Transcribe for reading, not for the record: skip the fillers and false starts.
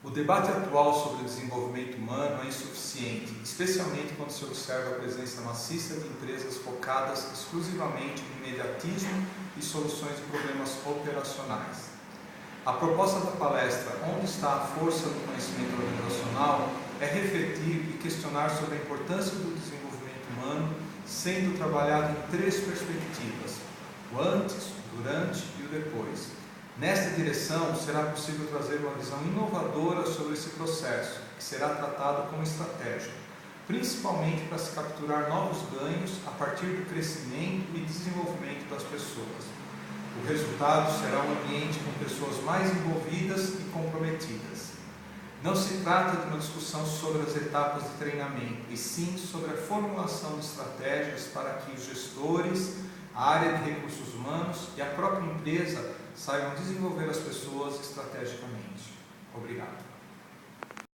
O debate atual sobre o desenvolvimento humano é insuficiente, especialmente quando se observa a presença maciça de empresas focadas exclusivamente no imediatismo e soluções de problemas operacionais. A proposta da palestra Onde está a força do conhecimento organizacional é refletir e questionar sobre a importância do desenvolvimento humano, sendo trabalhado em três perspectivas: o antes, o durante e o depois. Nesta direção, será possível trazer uma visão inovadora sobre esse processo, que será tratado como estratégico, principalmente para se capturar novos ganhos a partir do crescimento e desenvolvimento das pessoas. O resultado será um ambiente com pessoas mais envolvidas e comprometidas. Não se trata de uma discussão sobre as etapas de treinamento, e sim sobre a formulação de estratégias para que os gestores, a área de recursos humanos e a própria empresa saibam desenvolver as pessoas estrategicamente. Obrigado.